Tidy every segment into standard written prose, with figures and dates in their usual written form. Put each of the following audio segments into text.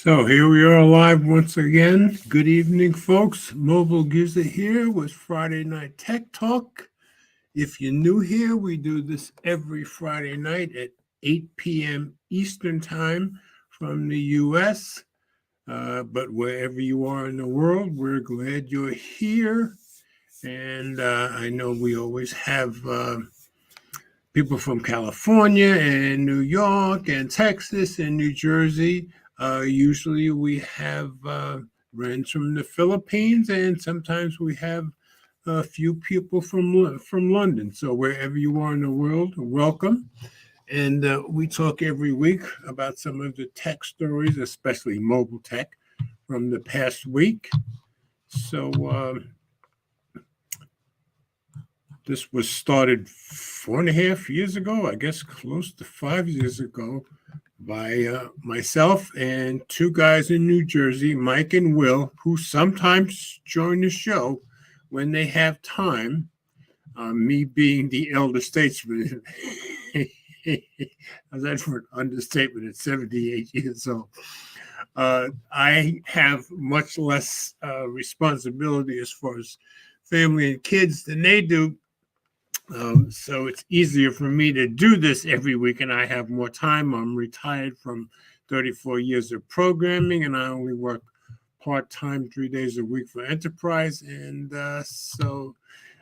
So here we are live once again. Good evening, folks. Mobile Giza here with Friday Night Tech Talk. If you're new here, we do this every Friday night at 8 p.m. Eastern Time from the U.S. But wherever you are in the world, we're glad you're here. And I know we always have people from California and New York and Texas and New Jersey. Usually we have friends from the Philippines, and sometimes we have a few people from London. So wherever you are in the world, welcome. And we talk every week about some of the tech stories, especially mobile tech, from the past week. So this was started 4.5 years ago, I guess close to 5 years ago, by myself and two guys in New Jersey, Mike and Will, who sometimes join the show when they have time. Me being the elder statesman, that's for an understatement at 78 years old. I have much less responsibility as far as family and kids than they do. So it's easier for me to do this every week, and I have more time. I'm retired from 34 years of programming, and I only work part-time 3 days a week for enterprise. And so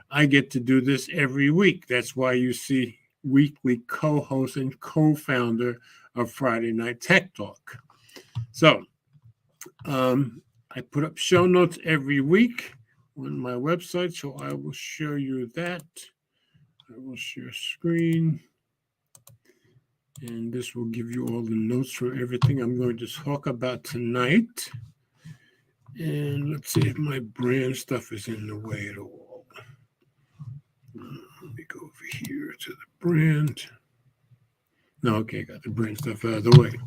I get to do this every week. That's why you see weekly co-host and co-founder of Friday Night Tech Talk. So I put up show notes every week on my website, so I will show you that. I will share screen, and this will give you all the notes for everything I'm going to talk about tonight. And let's see if my brand stuff is in the way at all. Let me go over here to the brand. No, okay, got the brand stuff out of the way.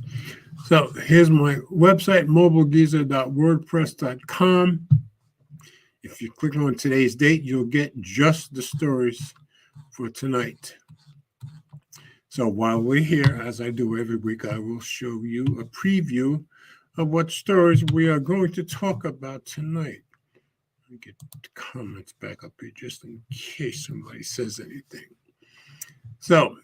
So here's my website, mobilegiza.wordpress.com. If you click on today's date, you'll get just the stories for tonight. So while we're here, as I do every week, I will show you a preview of what stories we are going to talk about tonight. Let me get the comments back up here just in case somebody says anything. So,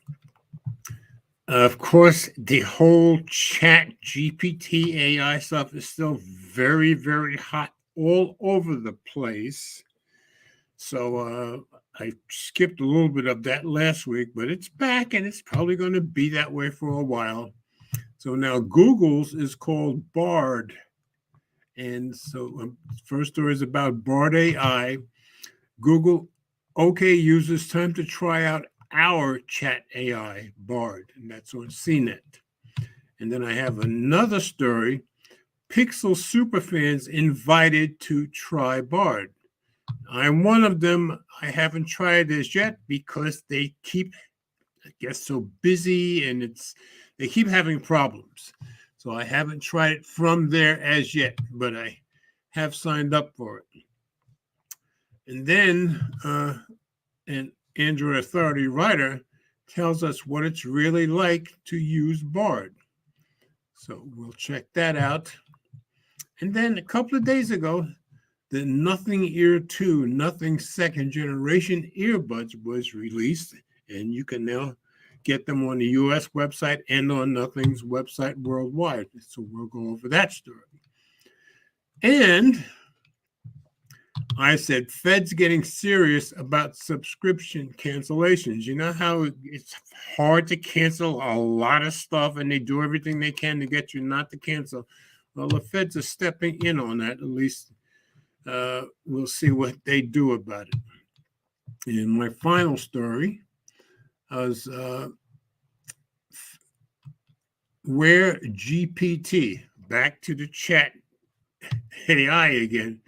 of course, the whole Chat GPT AI stuff is still very, very hot all over the place. So I skipped a little bit of that last week, but it's back, and it's probably going to be that way for a while. So now Google's is called Bard. And so first story is about Bard AI. Google, okay, users, time to try out our chat AI, Bard, and that's on CNET. And then I have another story, Pixel superfans invited to try Bard. I'm one of them. I haven't tried this yet because they keep, I guess, so busy, and they keep having problems. So I haven't tried it from there as yet, but I have signed up for it. And then an Android Authority writer tells us what it's really like to use Bard. So we'll check that out. And then a couple of days ago, the Nothing Ear 2, Nothing second generation earbuds was released, and you can now get them on the US website and on Nothing's website worldwide. So we'll go over that story. And I said, Fed's getting serious about subscription cancellations. You know how it's hard to cancel a lot of stuff, and they do everything they can to get you not to cancel. Well, the Feds are stepping in on that. At least we'll see what they do about it. And my final story is where GPT, back to the chat AI again,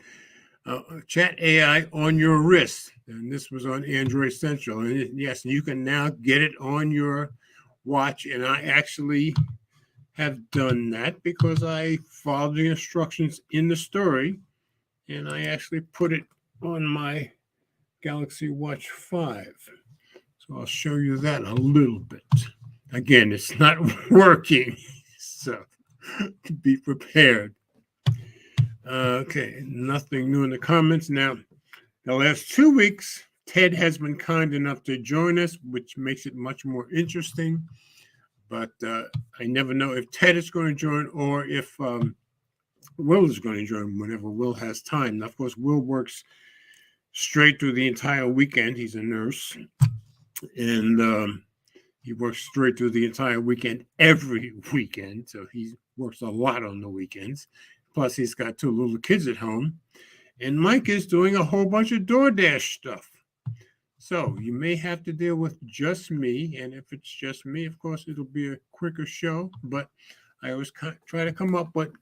chat AI on your wrist. And this was on Android Central. And yes, you can now get it on your watch. And I actually have done that because I followed the instructions in the story. And I actually put it on my Galaxy Watch 5. So I'll show you that a little bit. Again, it's not working. So Be prepared. Okay, nothing new in the comments. Now, the last 2 weeks, Ted has been kind enough to join us, which makes it much more interesting. But I never know if Ted is going to join or if Will is going to join whenever Will has time. Now, of course, Will works straight through the entire weekend. He's a nurse. And he works straight through the entire weekend, every weekend. So he works a lot on the weekends. Plus, he's got 2 little kids at home. And Mike is doing a whole bunch of DoorDash stuff. So you may have to deal with just me. And if it's just me, of course, it'll be a quicker show. But I always try to come up with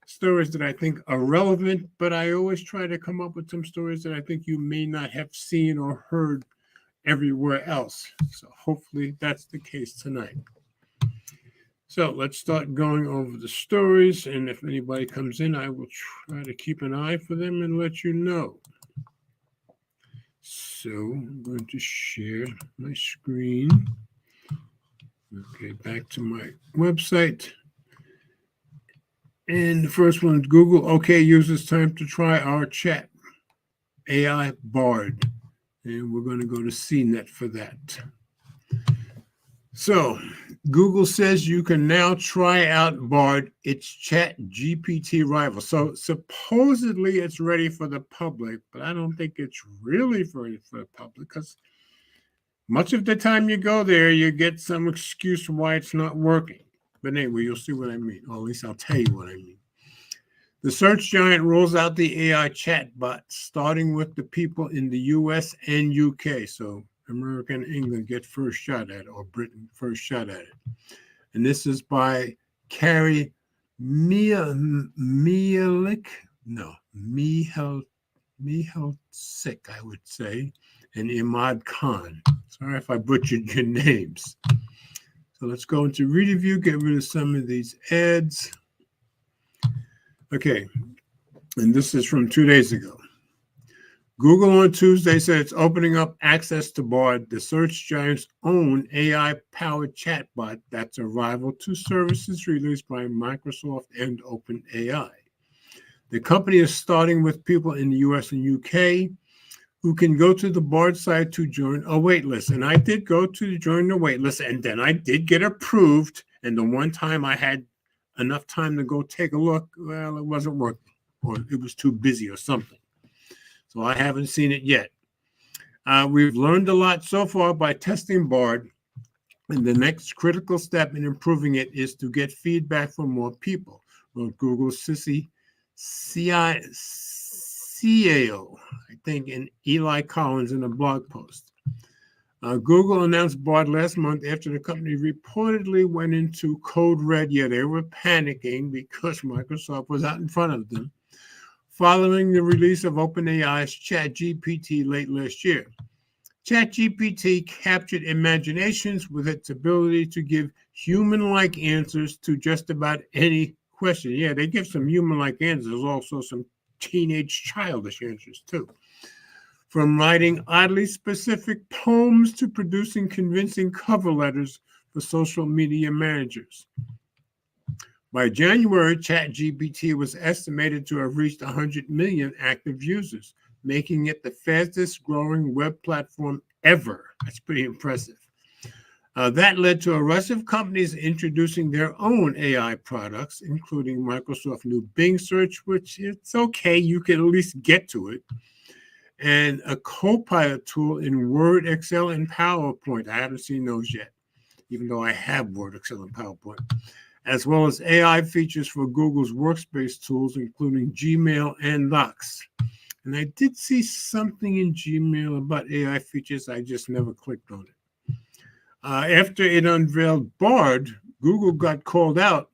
stories that I think are relevant. But I always try to come up with some stories that I think you may not have seen or heard everywhere else. So hopefully that's the case tonight. So let's start going over the stories. And if anybody comes in, I will try to keep an eye for them and let you know. So I'm going to share my screen. Okay, back to my website. And the first one is Google OK uses time to try our chat AI Bard. And we're going to go to CNET for that. So Google says you can now try out Bard, its chat GPT rival. So supposedly it's ready for the public, but I don't think it's really ready for the public because much of the time you go there, you get some excuse why it's not working. But anyway, you'll see what I mean, or at least I'll tell you what I mean. The search giant rolls out the AI chatbot, starting with the people in the US and UK. So America and England get first shot at it, or Britain first shot at it. And this is by Carrie Mihalcik, I would say, and Imad Khan. Sorry if I butchered your names. So let's go into Reader View, get rid of some of these ads. Okay, and this is from 2 days ago. Google on Tuesday said it's opening up access to Bard, the search giant's own AI-powered chatbot that's a rival to services released by Microsoft and OpenAI. The company is starting with people in the US and UK who can go to the Bard site to join a waitlist. And I did go to join the waitlist, and then I did get approved. And the one time I had enough time to go take a look, well, it wasn't working, or it was too busy or something. So I haven't seen it yet. We've learned a lot so far by testing Bard, and the next critical step in improving it is to get feedback from more people, wrote Google's CIO, I think, and Eli Collins in a blog post. Google announced Bard last month after the company reportedly went into code red. Yeah, they were panicking because Microsoft was out in front of them, following the release of OpenAI's ChatGPT late last year. ChatGPT captured imaginations with its ability to give human-like answers to just about any question. Yeah, they give some human-like answers, also some teenage childish answers too. From writing oddly specific poems to producing convincing cover letters for social media managers. By January, ChatGPT was estimated to have reached 100 million active users, making it the fastest growing web platform ever. That's pretty impressive. That led to a rush of companies introducing their own AI products, including Microsoft's new Bing search, which it's okay, you can at least get to it, and a Copilot tool in Word, Excel, and PowerPoint. I haven't seen those yet, even though I have Word, Excel, and PowerPoint, as well as AI features for Google's workspace tools, including Gmail and Docs. And I did see something in Gmail about AI features. I just never clicked on it. After it unveiled Bard, Google got called out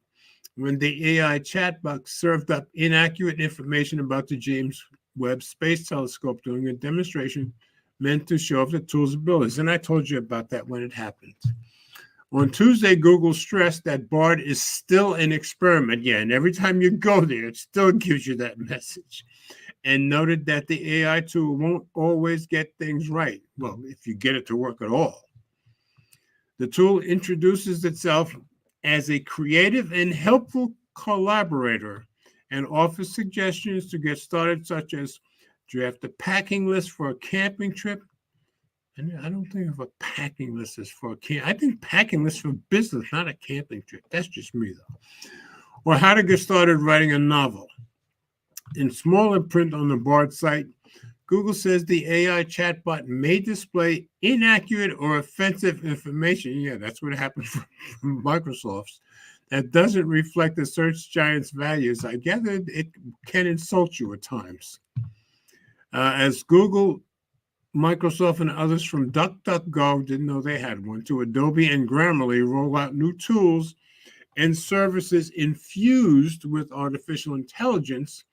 when the AI chatbot served up inaccurate information about the James Webb Space Telescope during a demonstration meant to show off the tool's abilities. And I told you about that when it happened. On Tuesday, Google stressed that Bard is still an experiment. Yeah, and every time you go there, it still gives you that message. And noted that the AI tool won't always get things right. Well, if you get it to work at all. The tool introduces itself as a creative and helpful collaborator and offers suggestions to get started, such as draft a packing list for a camping trip. And I don't think of a packing list as for a camp. I think packing list for business, not a camping trip. That's just me, though. Or how to get started writing a novel. In smaller print on the Bard site, Google says the AI chatbot may display inaccurate or offensive information. Yeah, that's what happened from Microsoft's. That doesn't reflect the search giant's values. I gather it can insult you at times. As Google, Microsoft, and others from DuckDuckGo didn't know they had one, to Adobe and Grammarly roll out new tools and services infused with artificial intelligence,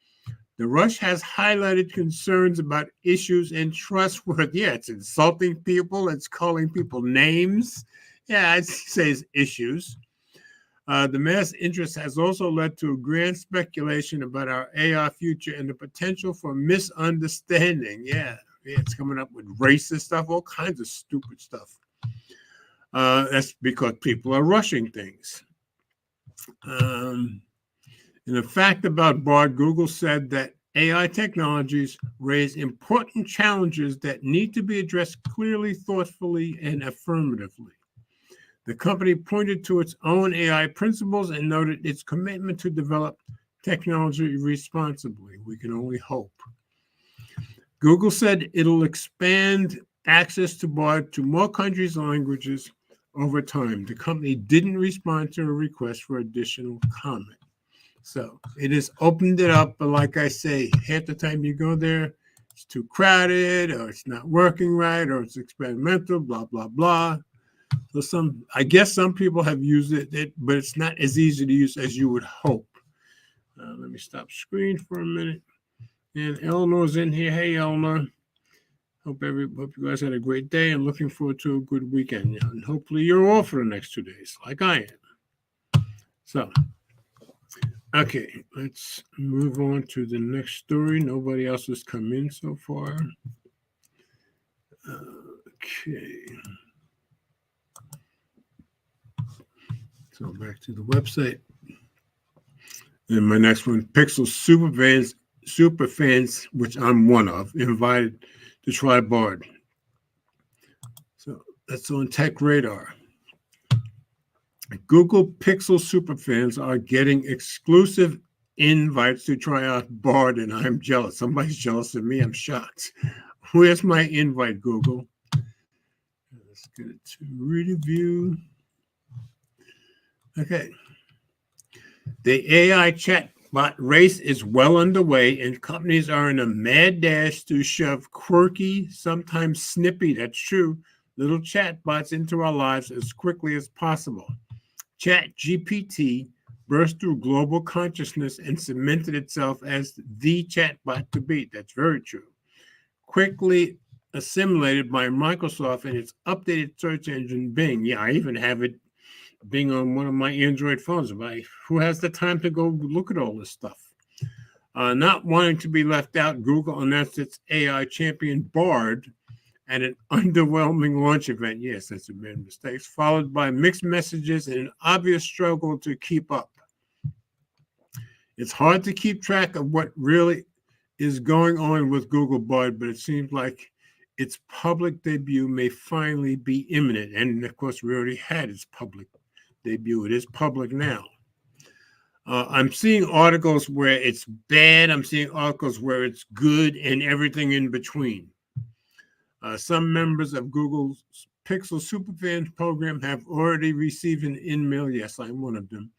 the rush has highlighted concerns about issues and trustworthy. Yeah, it's insulting people. It's calling people names. Yeah, I'd say it's issues. The mass interest has also led to a grand speculation about our AI future and the potential for misunderstanding. Yeah, it's coming up with racist stuff, all kinds of stupid stuff. That's because people are rushing things. In a fact about Bard, Google said that AI technologies raise important challenges that need to be addressed clearly, thoughtfully, and affirmatively. The company pointed to its own AI principles and noted its commitment to develop technology responsibly. We can only hope. Google said it'll expand access to Bard to more countries and languages over time. The company didn't respond to a request for additional comment. So it has opened it up, but like I say, half the time you go there, it's too crowded, or it's not working right, or it's experimental, blah, blah, blah. So I guess some people have used it, but it's not as easy to use as you would hope. Let me stop screen for a minute. And Eleanor's in here. Hey, Eleanor. Hope you guys had a great day and looking forward to a good weekend. And hopefully you're off for the next 2 days, like I am. So, okay, let's move on to the next story. Nobody else has come in so far. Okay. So back to the website. And my next one, Pixel superfans, which I'm one of, invited to try Bard. So that's on Tech Radar. Google Pixel superfans are getting exclusive invites to try out Bard, and I'm jealous. Somebody's jealous of me. I'm shocked. Where's my invite, Google? Let's get it to review. Okay. The AI chatbot race is well underway, and companies are in a mad dash to shove quirky, sometimes snippy, that's true, little chatbots into our lives as quickly as possible. ChatGPT burst through global consciousness and cemented itself as the chatbot to beat. That's very true. Quickly assimilated by Microsoft and its updated search engine, Bing. Yeah, I even have it Bing on one of my Android phones. Who has the time to go look at all this stuff? Not wanting to be left out, Google announced its AI champion Bard at an underwhelming launch event. Yes, that's a bad mistake. Followed by mixed messages and an obvious struggle to keep up. It's hard to keep track of what really is going on with Google Bard, but it seems like its public debut may finally be imminent. And of course, we already had its public debut. It is public now. I'm seeing articles where it's bad. I'm seeing articles where it's good and everything in between. Some members of Google's Pixel Superfans program have already received an email. Yes, I'm one of them,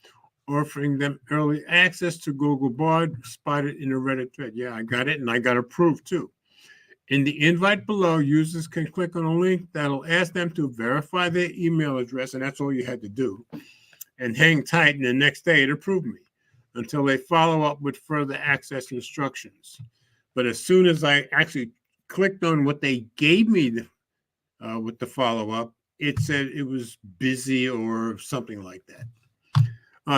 offering them early access to Google Bard, spotted in a Reddit thread. Yeah, I got it, and I got approved too. In the invite below, users can click on a link that'll ask them to verify their email address, and that's all you had to do, and hang tight, and the next day it approved me until they follow up with further access instructions. But as soon as I actually clicked on what they gave me with the follow-up, it said it was busy or something like that.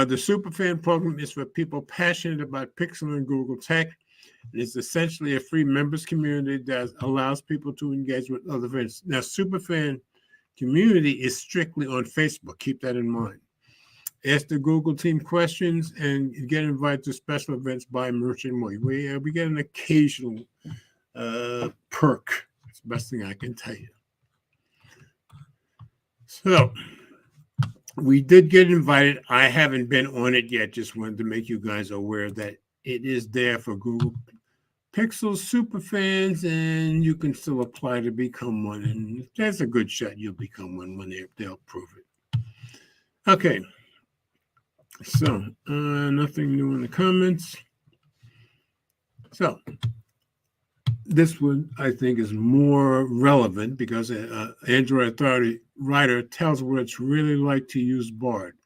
The Superfan program is for people passionate about Pixel and Google tech. It's essentially a free members community that allows people to engage with other friends. Now, Superfan community is strictly on Facebook. Keep that in mind. Ask the Google team questions and get invited to special events by Merchant Money. We get an occasional perk. That's the best thing I can tell you. So we did get invited. I haven't been on it yet. Just wanted to make you guys aware that it is there for Google Pixel super fans, and you can still apply to become one. And there's a good shot you'll become one when they'll prove it. Okay. So nothing new in the comments. So this one, I think, is more relevant because Android Authority Writer tells what it's really like to use Bard.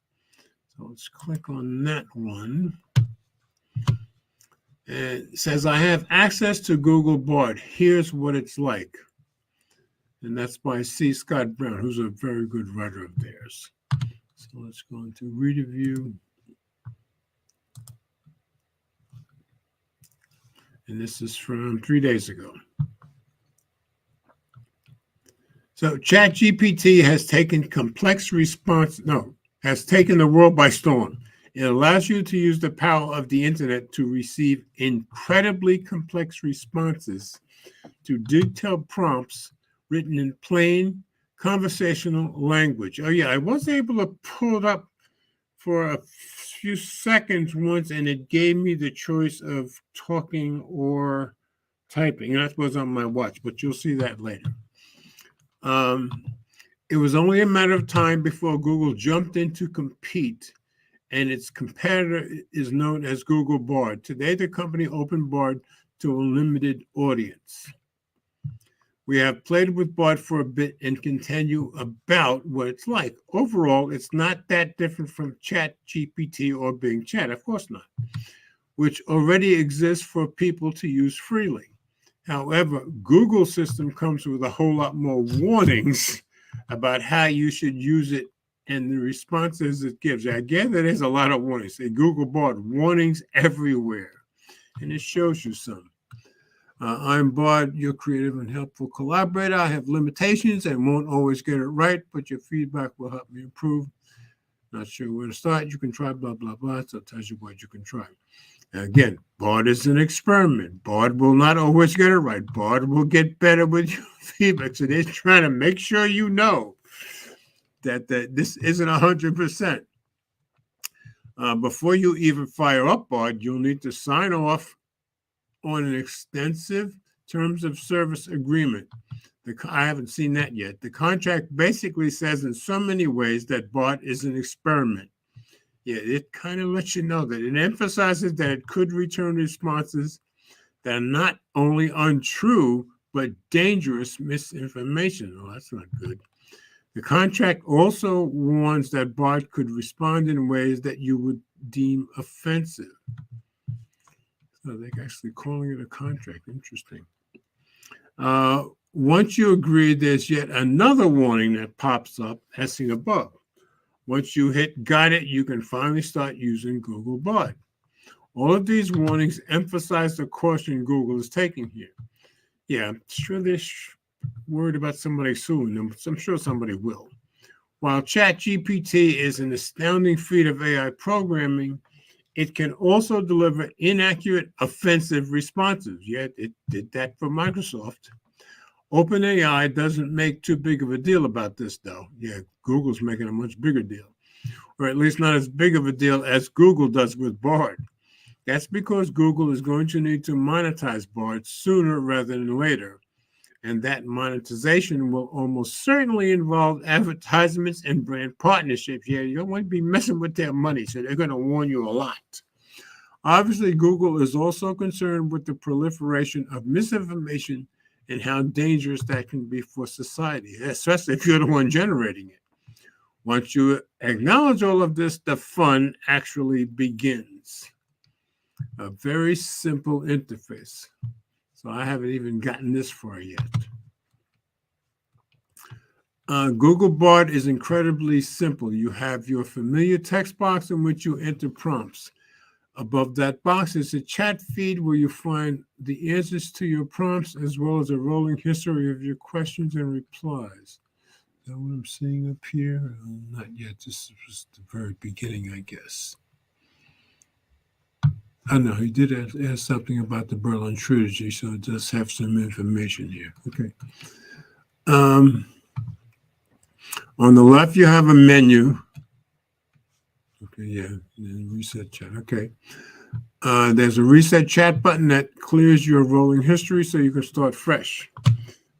So let's click on that one. And it says, I have access to Google Bard. Here's what it's like. And that's by C. Scott Brown, who's a very good writer of theirs. So let's go into read review. And this is from 3 days ago. So ChatGPT has taken has taken the world by storm. It allows you to use the power of the internet to receive incredibly complex responses to detailed prompts written in plain conversational language. Oh yeah, I was able to pull it up for a few seconds once, and it gave me the choice of talking or typing. That was on my watch, but you'll see that later. It was only a matter of time before Google jumped in to compete, and its competitor is known as Google Bard. Today, the company opened Bard to a limited audience. We have played with Bard for a bit and can tell you about what it's like. Overall, it's not that different from ChatGPT or Bing Chat, of course not, which already exists for people to use freely. However, Google's system comes with a whole lot more warnings about how you should use it and the responses it gives. I gather there's a lot of warnings. Say Google Bard, warnings everywhere. And it shows you some. I'm Bard, your creative and helpful collaborator. I have limitations and won't always get it right, but your feedback will help me improve. Not sure where to start. You can try blah, blah, blah. So it tells you what you can try. Again, Bard is an experiment. Bard will not always get it right. Bard will get better with your feedback. So they're trying to make sure you know that this isn't 100%. Before you even fire up Bard, you'll need to sign off on an extensive terms of service agreement. I haven't seen that yet. The contract basically says in so many ways that Bard is an experiment. Yeah, it kind of lets you know that. It emphasizes that it could return responses that are not only untrue, but dangerous misinformation. Oh, that's not good. The contract also warns that Bard could respond in ways that you would deem offensive. So they're actually calling it a contract. Interesting. Once you agree, there's yet another warning that pops up as seen above. Once you hit got it, you can finally start using Google Bard. All of these warnings emphasize the caution Google is taking here. Yeah, I'm sure they're worried about somebody suing them, but I'm sure somebody will. While ChatGPT is an astounding feat of AI programming, it can also deliver inaccurate, offensive responses. Yet it did that for Microsoft. OpenAI doesn't make too big of a deal about this, though. Yeah, Google's making a much bigger deal, or at least not as big of a deal as Google does with Bard. That's because Google is going to need to monetize Bard sooner rather than later. And that monetization will almost certainly involve advertisements and brand partnerships. Yeah, you don't want to be messing with their money, so they're going to warn you a lot. Obviously, Google is also concerned with the proliferation of misinformation and how dangerous that can be for society, especially if you're the one generating it. Once you acknowledge all of this, the fun actually begins. A very simple interface. So I haven't even gotten this far yet. Google Bard is incredibly simple. You have your familiar text box in which you enter prompts. Above that box is a chat feed where you find the answers to your prompts as well as a rolling history of your questions and replies. that what I'm seeing up here? Not yet. This was the very beginning, I guess. I know he did ask something about the Berlin Trilogy, so it does have some information here. Okay. On the left, you have a menu. Okay, yeah, and reset chat. Okay. There's a reset chat button that clears your rolling history so you can start fresh.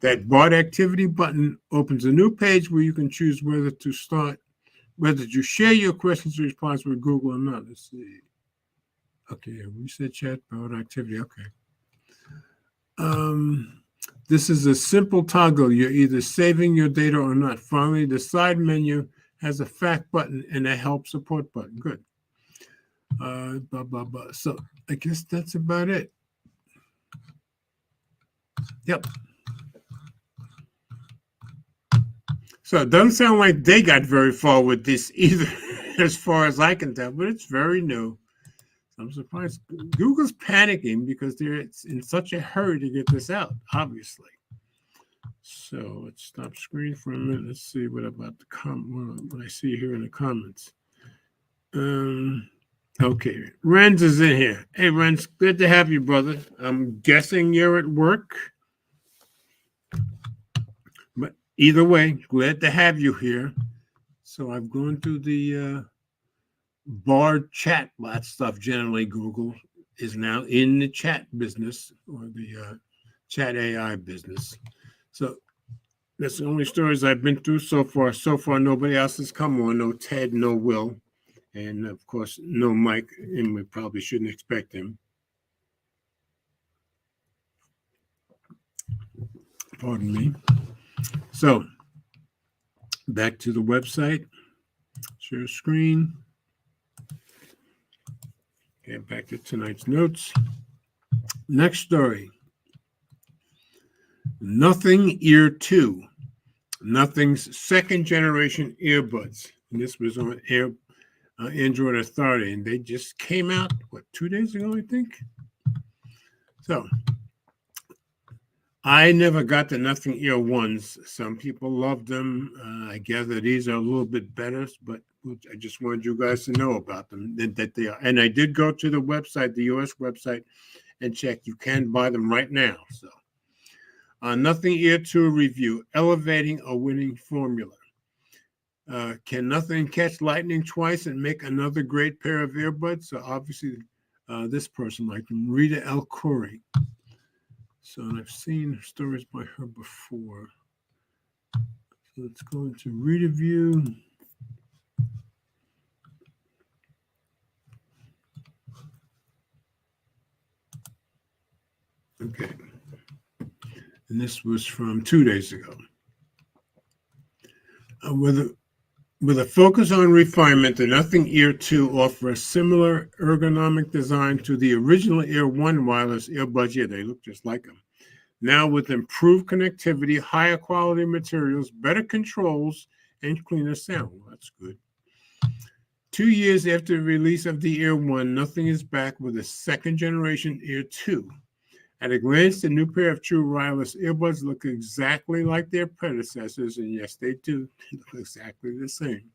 That BART activity button opens a new page where you can choose whether to share your questions or response with Google or not. Let's see. Okay, reset chat, BART activity. Okay. This is a simple toggle. You're either saving your data or not. Finally, the side menu has a fact button and a help support button. Good. Blah, blah, blah. So I guess that's about it. Yep. So it doesn't sound like they got very far with this either, as far as I can tell, but it's very new. I'm surprised. Google's panicking because they're in such a hurry to get this out, obviously. So let's stop screen for a minute. Let's see what about the what I see here in the comments. Okay, Renz is in here. Hey, Renz, good to have you, brother. I'm guessing you're at work. But either way, glad to have you here. So I've gone through the BART chat bot stuff. Generally, Google is now in the chat business or the chat AI business. So that's the only stories I've been through so far. So far, nobody else has come on. No Ted, no Will. And, of course, no Mike. And we probably shouldn't expect him. Pardon me. So, back to the website. Share screen. Get back to tonight's notes. Next story. Nothing Ear 2. Nothing's second generation earbuds. And this was on Android Authority. And they just came out, 2 days ago, I think? So, I never got the Nothing Ear ones. Some people love them. I gather these are a little bit better, but I just wanted you guys to know about them, that they are. And I did go to the website, the US website, and check. You can buy them right now. So, Nothing Ear 2 review, elevating a winning formula. Can Nothing catch lightning twice and make another great pair of earbuds? So obviously, this person liked them, Rita El Khoury. So I've seen stories by her before. So let's go into Rita View. Okay. And this was from 2 days ago. With a focus on refinement, the Nothing Ear 2 offers a similar ergonomic design to the original Ear 1 wireless earbuds. Yeah, they look just like them. Now with improved connectivity, higher quality materials, better controls, and cleaner sound. Well, that's good. 2 years after the release of the Ear 1, Nothing is back with a second generation Ear 2. At a glance, the new pair of true wireless earbuds look exactly like their predecessors, and yes, they do look exactly the same.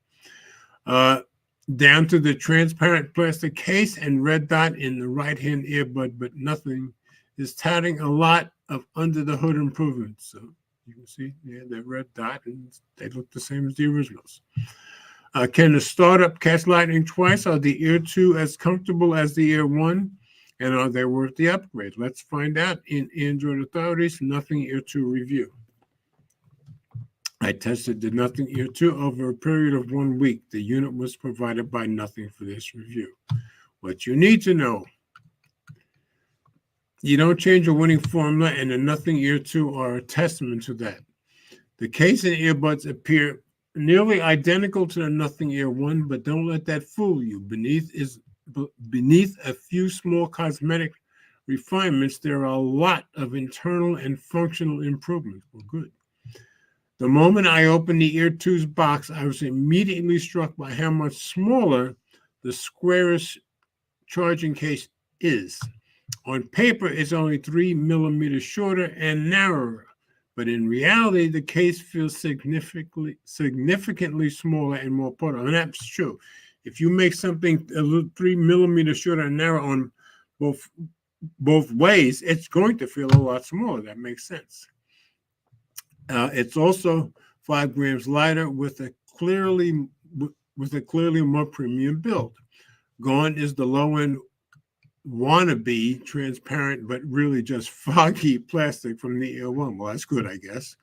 Down to the transparent plastic case and red dot in the right-hand earbud, but Nothing is touting a lot of under-the-hood improvements. So you can see, yeah, that red dot, and they look the same as the originals. Can the startup catch lightning twice? Are the Ear 2 as comfortable as the Ear 1? And are they worth the upgrade? Let's find out in Android Authority's Nothing Ear 2 review. I tested the Nothing Ear 2 over a period of 1 week. The unit was provided by Nothing for this review. What you need to know: you don't change a winning formula, and the Nothing Ear 2 are a testament to that. The case and earbuds appear nearly identical to the Nothing Ear 1, but don't let that fool you. Beneath a few small cosmetic refinements, there are a lot of internal and functional improvements. Well, good. The moment I opened the Ear 2's box, I was immediately struck by how much smaller the squarish charging case is. On paper, it's only 3 millimeters shorter and narrower, But in reality, the case feels significantly smaller and more portable. And that's true. If you make something a little 3 millimeters shorter and narrow on both ways, it's going to feel a lot smaller. That makes sense. It's also 5 grams lighter with a clearly more premium build. Gone is the low end wannabe transparent, but really just foggy plastic from the Ear One. Well, that's good, I guess.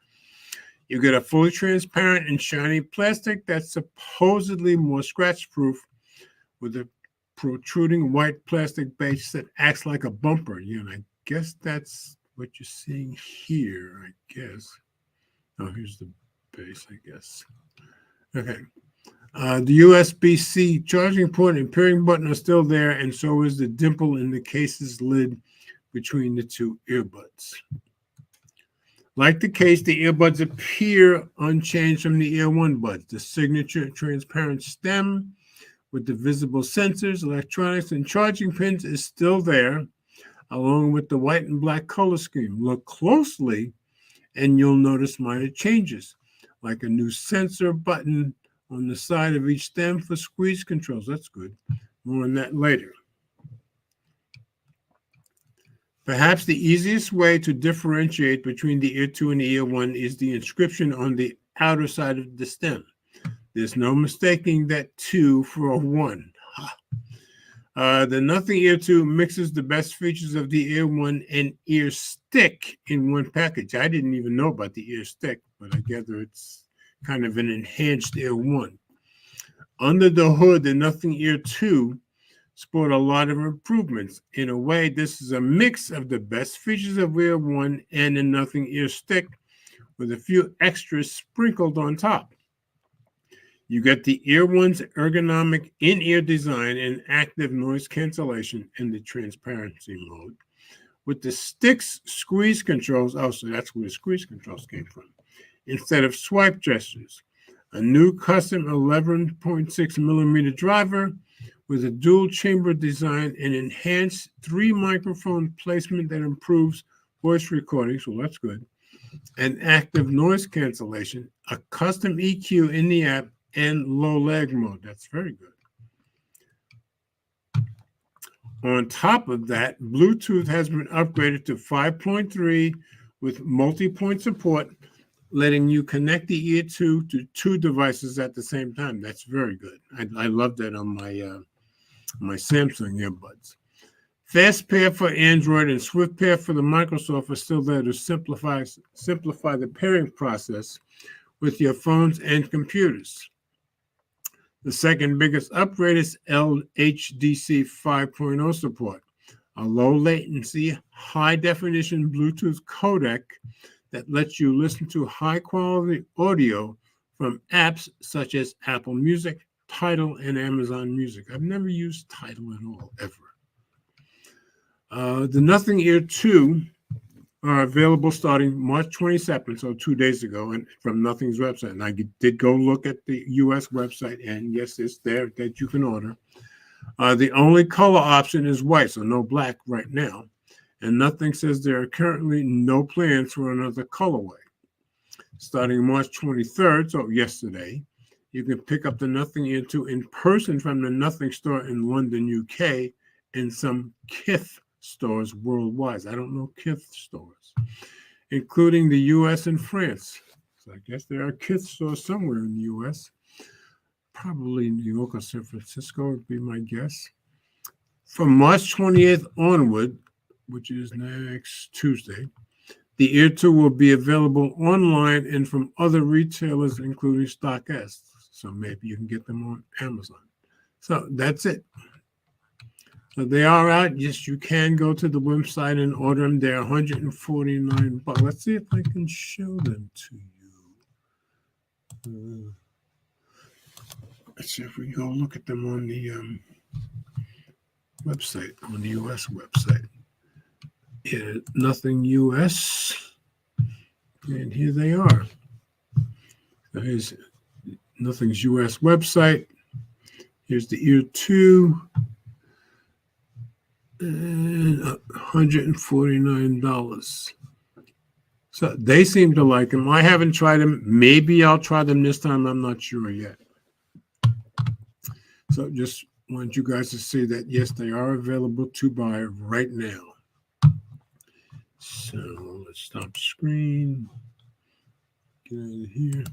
You get a fully transparent and shiny plastic that's supposedly more scratch proof with a protruding white plastic base that acts like a bumper. And I guess that's what you're seeing here, I guess. Oh, here's the base, I guess. Okay. The USB-C charging port and pairing button are still there, and so is the dimple in the case's lid between the two earbuds. Like the case, the earbuds appear unchanged from the Ear One buds. The signature transparent stem with the visible sensors, electronics, and charging pins is still there, along with the white and black color scheme. Look closely, and you'll notice minor changes, like a new sensor button on the side of each stem for squeeze controls. That's good. More on that later. Perhaps the easiest way to differentiate between the Ear 2 and the Ear 1 is the inscription on the outer side of the stem. There's no mistaking that 2 for a 1. The Nothing Ear 2 mixes the best features of the Ear 1 and Ear Stick in one package. I didn't even know about the Ear Stick, but I gather it's kind of an enhanced Ear 1. Under the hood, the Nothing Ear 2 sport a lot of improvements. In a way, this is a mix of the best features of Ear 1 and the Nothing Ear Stick with a few extras sprinkled on top. You get the Ear 1's ergonomic in-ear design and active noise cancellation in the transparency mode. With the Stick's squeeze controls, so that's where the squeeze controls came from, instead of swipe gestures. A new custom 11.6 millimeter driver with a dual chamber design and enhanced 3 microphone placement that improves voice recording, so that's good, and active noise cancellation, a custom EQ in the app, and low lag mode. That's very good. On top of that, Bluetooth has been upgraded to 5.3 with multi-point support, letting you connect the Ear 2 to 2 devices at the same time. That's very good. I love that on my Samsung earbuds. Fast Pair for Android and Swift Pair for the Microsoft are still there to simplify the pairing process with your phones and computers. The second biggest upgrade is LHDC 5.0 support, a low latency, high definition Bluetooth codec that lets you listen to high quality audio from apps such as Apple Music, Tidal, and Amazon Music. I've never used Tidal at all, ever. The Nothing Ear 2 are available starting March 27th, so 2 days ago, and from Nothing's website. And I did go look at the US website, and yes, it's there that you can order. The only color option is white, so no black right now. And Nothing says there are currently no plans for another colorway. Starting March 23rd, so yesterday, you can pick up the Nothing Ear 2 in person from the Nothing store in London, UK, and some Kith stores worldwide. I don't know Kith stores, including the US and France. So I guess there are Kith stores somewhere in the US. Probably New York or San Francisco would be my guess. From March 28th onward, which is next Tuesday, the Ear 2 will be available online and from other retailers, including StockX. So maybe you can get them on Amazon. So that's it. So they are out. Yes, you can go to the website and order them. They're $149. Let's see if I can show them to you. Let's see if we go look at them on the website, on the US website. Nothing US, and here they are. So here's Nothing's US website. Here's the Ear 2, and $149. So they seem to like them. I haven't tried them. Maybe I'll try them this time. I'm not sure yet. So just want you guys to see that, yes, they are available to buy right now. So let's stop screen. Get out of here.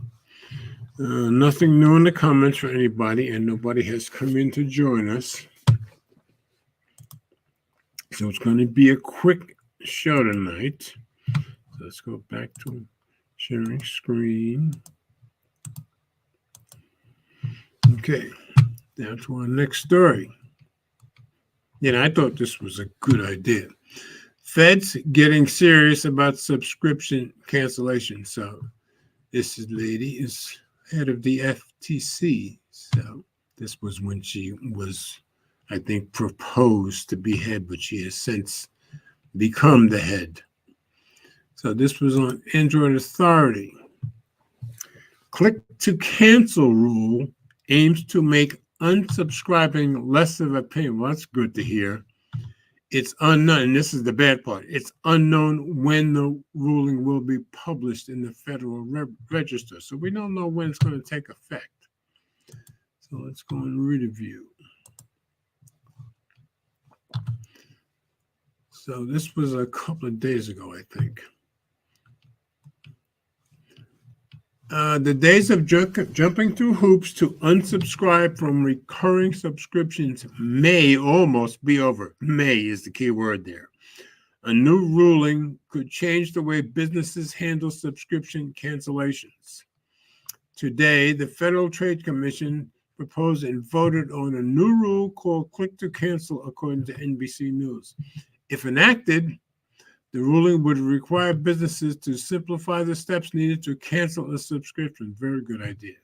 Nothing new in the comments for anybody, and nobody has come in to join us. So it's going to be a quick show tonight. So let's go back to sharing screen. Okay, down to our next story. I thought this was a good idea. Fed's getting serious about subscription cancellation. So this lady is head of the FTC. So this was when she was, I think, proposed to be head, but she has since become the head. So this was on Android Authority. Click to cancel rule aims to make unsubscribing less of a pain. Well, that's good to hear. It's unknown, and this is the bad part. It's unknown when the ruling will be published in the Federal Register. So we don't know when it's going to take effect. So let's go and review. So this was a couple of days ago, I think. The days of jumping through hoops to unsubscribe from recurring subscriptions may almost be over. May is the key word there. A new ruling could change the way businesses handle subscription cancellations. Today, the Federal Trade Commission proposed and voted on a new rule called Click to Cancel, according to NBC News. If enacted, the ruling would require businesses to simplify the steps needed to cancel a subscription. Very good idea.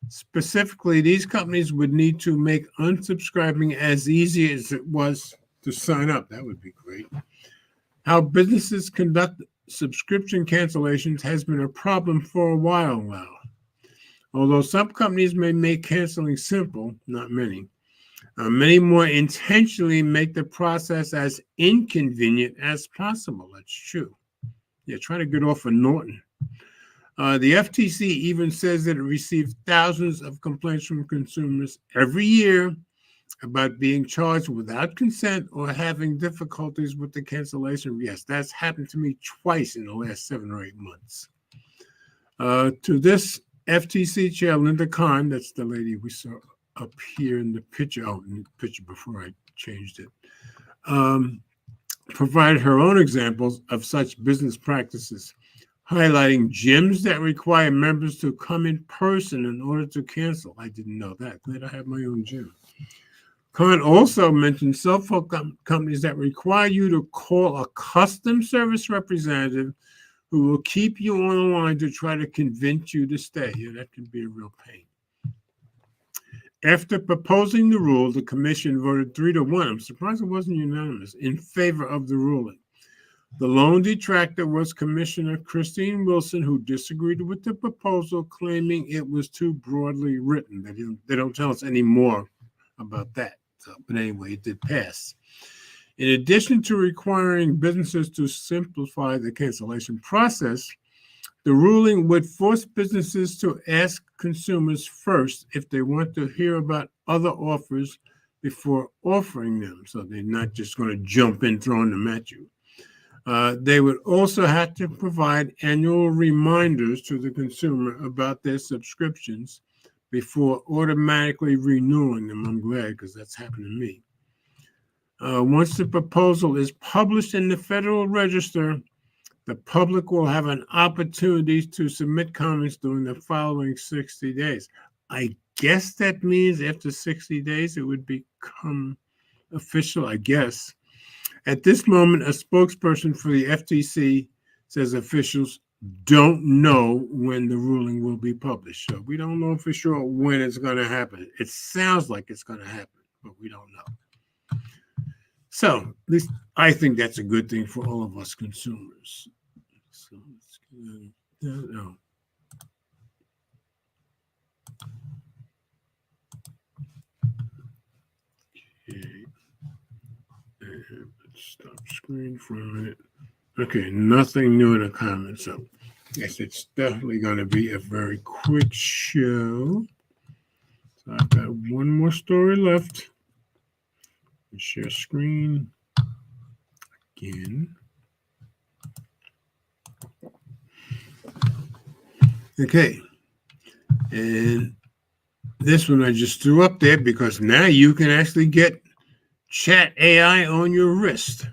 Specifically, these companies would need to make unsubscribing as easy as it was to sign up. That would be great. How businesses conduct subscription cancellations has been a problem for a while now. Although some companies may make canceling simple, not many, many more intentionally make the process as inconvenient as possible. That's true. Yeah, try to get off of Norton. The FTC even says that it receives thousands of complaints from consumers every year about being charged without consent or having difficulties with the cancellation. Yes, that's happened to me twice in the last 7 or 8 months. To this, FTC Chair Linda Khan, that's the lady we saw up here in the picture, in the picture before I changed it, provided her own examples of such business practices, highlighting gyms that require members to come in person in order to cancel. I didn't know that. Glad I have my own gym. Khan also mentioned cell phone companies that require you to call a custom service representative who will keep you on the line to try to convince you to stay. Yeah, that can be a real pain. After proposing the rule, the commission voted 3-1. I'm surprised it wasn't unanimous in favor of the ruling. The lone detractor was Commissioner Christine Wilson, who disagreed with the proposal, claiming it was too broadly written. They don't tell us any more about that. But anyway, it did pass. In addition to requiring businesses to simplify the cancellation process, the ruling would force businesses to ask consumers first if they want to hear about other offers before offering them. So they're not just going to jump in throwing them at you. They would also have to provide annual reminders to the consumer about their subscriptions before automatically renewing them. I'm glad, because that's happened to me. Once the proposal is published in the Federal Register, the public will have an opportunity to submit comments during the following 60 days. I guess that means after 60 days, it would become official, I guess. At this moment, a spokesperson for the FTC says officials don't know when the ruling will be published. So we don't know for sure when it's going to happen. It sounds like it's going to happen, but we don't know. So at least I think that's a good thing for all of us consumers. So let's get that. Okay. Let's stop screen for a minute. Okay, nothing new in the comments. So, yes, it's definitely going to be a very quick show. So I've got one more story left. Share screen again. Okay, and this one I just threw up there because now you can actually get Chat AI on your wrist.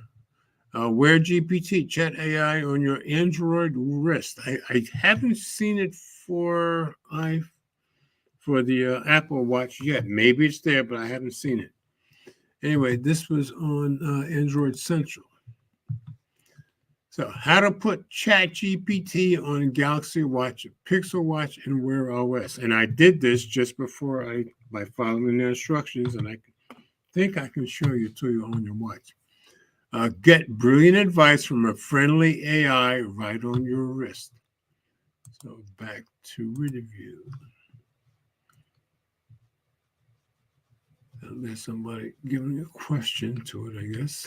Wear GPT Chat AI on your Android wrist. I haven't seen it for the Apple Watch yet. Maybe it's there, but I haven't seen it. Anyway, this was on Android Central. So, how to put Chat GPT on Galaxy Watch, Pixel Watch, and Wear OS. And I did this just before by following the instructions, and I think I can show you to you on your watch. Get brilliant advice from a friendly AI right on your wrist. So back to review. There's somebody giving a question to it, I guess.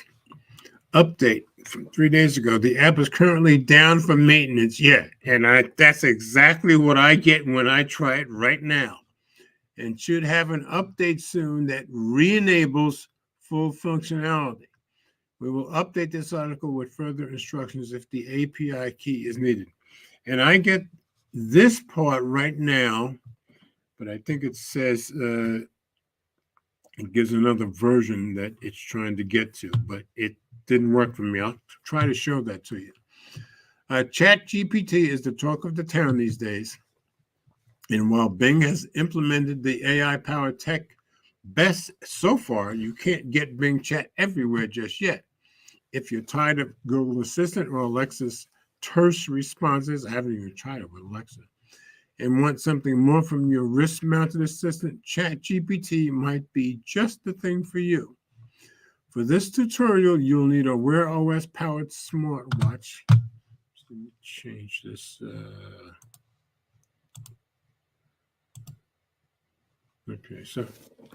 Update from 3 days ago. The app is currently down for maintenance. Yeah, and that's exactly what I get when I try it right now. And should have an update soon that re-enables full functionality. We will update this article with further instructions if the API key is needed. And I get this part right now, but I think it says it gives another version that it's trying to get to, but it didn't work for me. I'll try to show that to you. Chat GPT is the talk of the town these days. And while Bing has implemented the AI-powered tech best so far, you can't get Bing Chat everywhere just yet. If you're tired of Google Assistant or Alexa's terse responses, I haven't even tried it with Alexa, and want something more from your wrist-mounted assistant, ChatGPT might be just the thing for you. For this tutorial, you'll need a Wear OS-powered smartwatch. Let me change this. Okay, so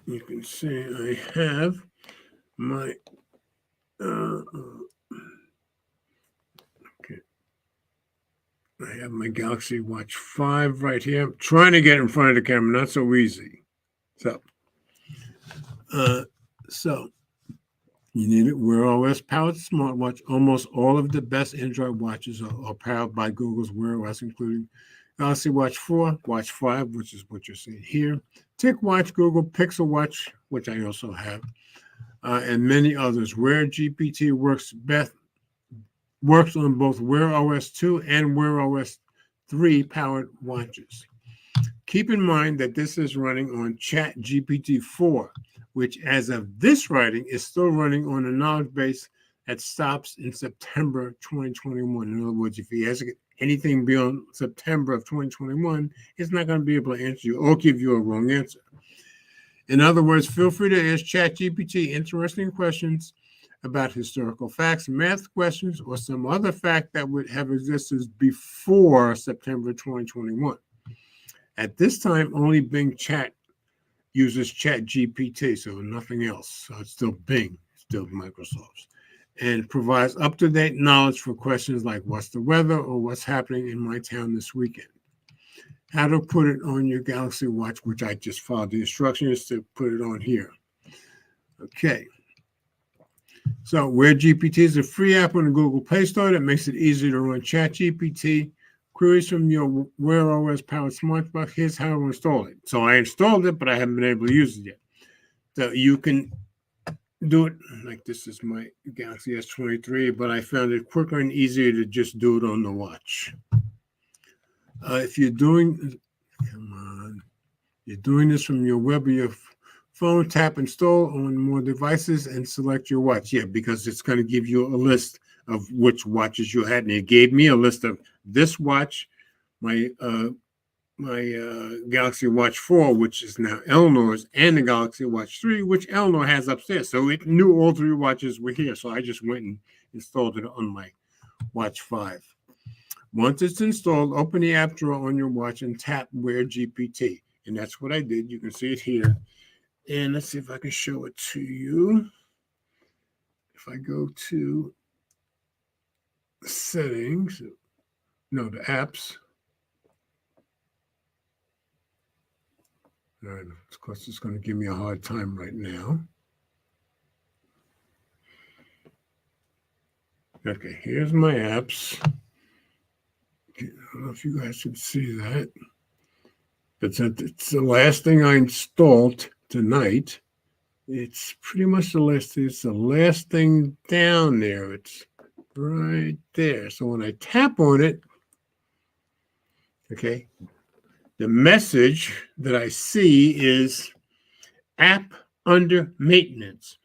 you can see I have my I have my Galaxy Watch 5 right here. I'm trying to get in front of the camera, not so easy. So you need it. Wear OS powered smartwatch. Almost all of the best Android watches are powered by Google's Wear OS, including Galaxy Watch 4, Watch 5, which is what you're seeing here, TicWatch, Google Pixel Watch, which I also have, and many others. Wear GPT works on both Wear OS 2 and Wear OS 3 powered watches. Keep in mind that this is running on Chat GPT 4, which as of this writing is still running on a knowledge base that stops in September 2021. In other words, if he has anything beyond September of 2021, it's not going to be able to answer you or give you a wrong answer. In other words, feel free to ask ChatGPT interesting questions about historical facts, math questions, or some other fact that would have existed before September 2021. At this time, only Bing Chat uses ChatGPT, so nothing else. So it's still Bing, still Microsoft's, and provides up-to-date knowledge for questions like what's the weather or what's happening in my town this weekend. How to put it on your Galaxy Watch, which I just followed the instructions to put it on here. Okay. So Wear GPT is a free app on the Google Play Store that makes it easy to run ChatGPT queries from your Wear OS powered smartwatch. Here's how to install it. So I installed it, but I haven't been able to use it yet. So you can do it like this is my Galaxy S23, but I found it quicker and easier to just do it on the watch. If you're doing, you're doing this from your web or your phone, tap install on more devices and select your watch. Yeah, because it's going to give you a list of which watches you had. And it gave me a list of this watch, my Galaxy Watch 4, which is now Eleanor's, and the Galaxy Watch 3, which Eleanor has upstairs. So it knew all three watches were here. So I just went and installed it on my Watch 5. Once it's installed, open the app drawer on your watch and tap Wear GPT. And that's what I did. You can see it here. And let's see if I can show it to you. If I go to settings. No, the apps. All right, of course, it's going to give me a hard time right now. Okay, here's my apps. I don't know if you guys can see that. It's the last thing I installed tonight. It's pretty much the last thing. It's the last thing down there. It's right there. So when I tap on it, okay, the message that I see is app under maintenance.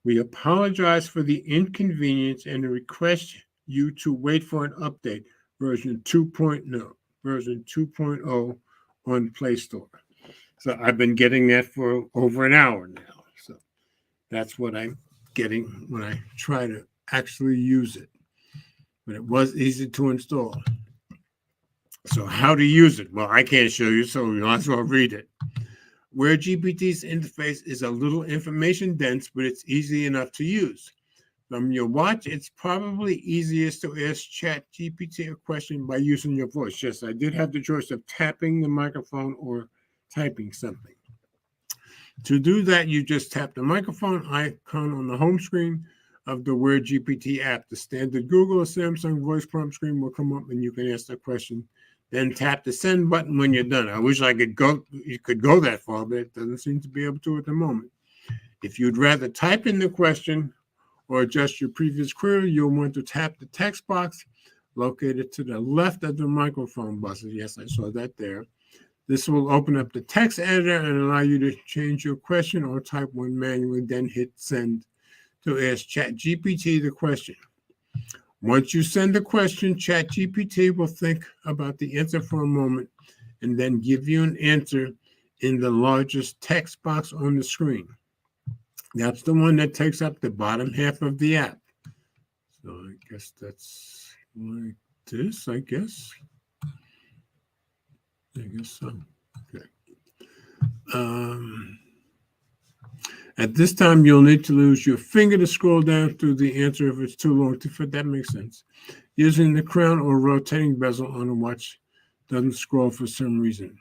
We apologize for the inconvenience and request you to wait for an update, version 2.0, version 2.0 on Play Store. So I've been getting that for over an hour now. So that's what I'm getting when I try to actually use it. But it was easy to install. So how to use it? Well, I can't show you, so you might as well read it. Where GPT's interface is a little information dense, but it's easy enough to use. From your watch, it's probably easiest to ask ChatGPT a question by using your voice. Yes, I did have the choice of tapping the microphone or typing something. To do that, you just tap the microphone icon on the home screen of the Where GPT app. The standard Google or Samsung voice prompt screen will come up and you can ask the question. Then tap the send button when you're done. I wish you could go that far, but it doesn't seem to be able to at the moment. If you'd rather type in the question or adjust your previous query, you'll want to tap the text box located to the left of the microphone button. Yes, I saw that there. This will open up the text editor and allow you to change your question or type one manually, then hit send to ask ChatGPT the question. Once you send the question, ChatGPT will think about the answer for a moment and then give you an answer in the largest text box on the screen. That's the one that takes up the bottom half of the app. So I guess that's like this, I guess so. Okay. At this time, you'll need to use your finger to scroll down through the answer if it's too long to fit. That makes sense. Using the crown or rotating bezel on a watch doesn't scroll for some reason.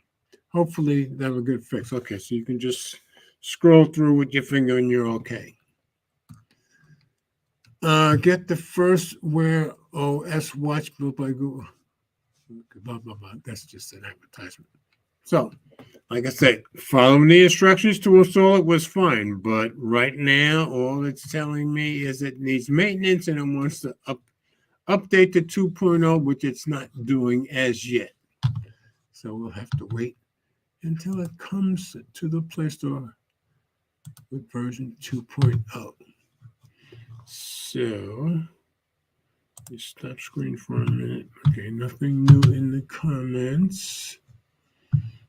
Hopefully, that'll get fixed. Okay, so you can just scroll through with your finger and you're okay. Get the first Wear OS watch built by Google. Blah, blah, blah. That's just an advertisement. So, like I said, following the instructions to install it was fine, but right now, all it's telling me is it needs maintenance and it wants to update to 2.0, which it's not doing as yet. So we'll have to wait until it comes to the Play Store with version 2.0. So, stop screen for a minute. Okay, nothing new in the comments.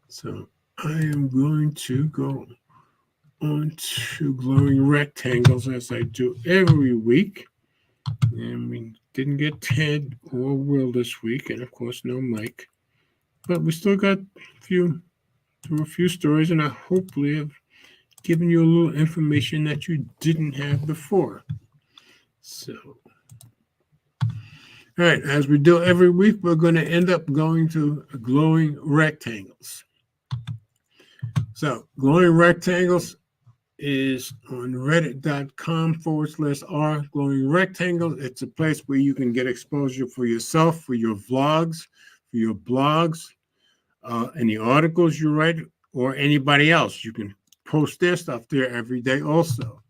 So I am going to go on to glowing rectangles as I do every week. And we didn't get Ted or Will this week, and of course no Mike. But we still got a few stories, and I hopefully have given you a little information that you didn't have before. So, all right, as we do every week, we're going to end up going to glowing rectangles. So, glowing rectangles is on reddit.com/r glowing rectangles. It's a place where you can get exposure for yourself, for your vlogs, for your blogs, any articles you write, or anybody else. You can post their stuff there every day also.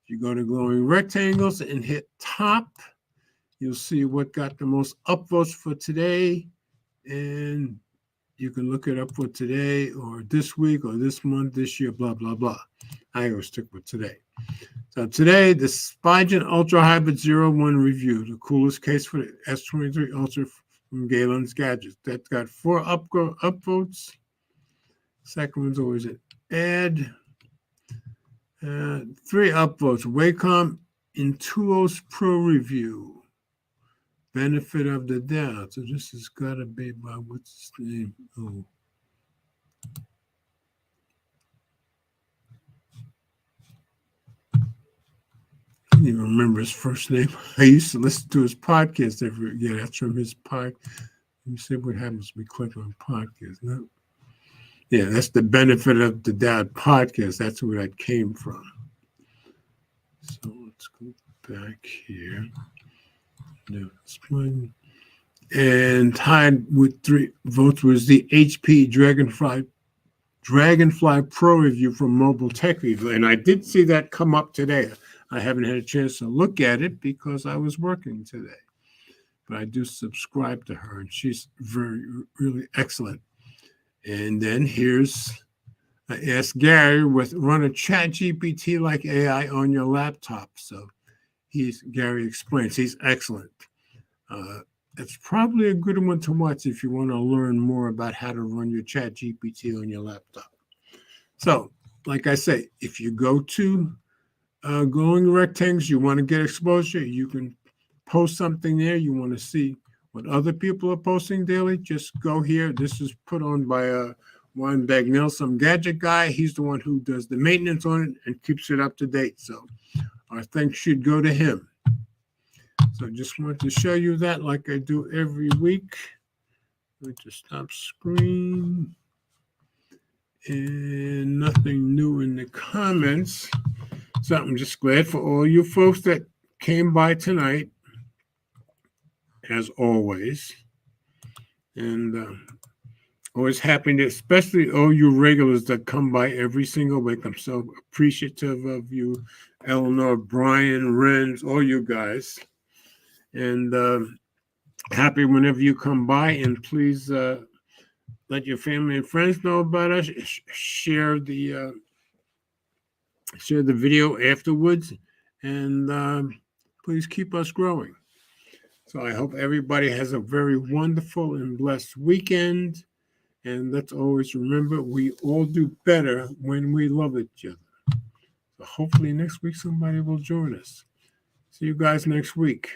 If you go to glowing rectangles and hit top, you'll see what got the most upvotes for today, and you can look it up for today or this week or this month, this year, blah, blah, blah. I always stick with today. So today, the Spigen Ultra Hybrid 01 review, the coolest case for the S23 Ultra from Galen's Gadgets. That's got 4 upvotes. Second one's always an ad. 3 upvotes. Wacom Intuos Pro review. Benefit of the doubt. So this has got to be by what's his name? Oh. couldn't even remember his first name. I used to listen to his podcast every. Yeah, that's from his pod. Let me see what happens when we click on podcast. No. Yeah, that's the benefit of the Dad podcast. That's where that came from. So let's go back here. No, this one. And tied with 3 votes was the HP Dragonfly Pro review from Mobile Tech Review. And I did see that come up today. I haven't had a chance to look at it because I was working today. But I do subscribe to her, and she's really excellent. And then here's, I asked Gary with run a ChatGPT like AI on your laptop. So Gary explains, he's excellent. It's probably a good one to watch if you want to learn more about how to run your ChatGPT on your laptop. So, like I say, if you go to Glowing Rectangles, you want to get exposure, you can post something there. You want to see what other people are posting daily, just go here. This is put on by Juan Bagnell, some gadget guy. He's the one who does the maintenance on it and keeps it up to date. So our thanks should go to him. So just wanted to show you that like I do every week. Let me just stop screen. And nothing new in the comments. So I'm just glad for all you folks that came by tonight, as always. And always happy to, especially all you regulars that come by every single week. I'm so appreciative of you, Eleanor, Brian, Renz, all you guys. And happy whenever you come by. And please let your family and friends know about us. Share the video afterwards. And please keep us growing. So I hope everybody has a very wonderful and blessed weekend. And let's always remember, we all do better when we love each other. So hopefully next week somebody will join us. See you guys next week.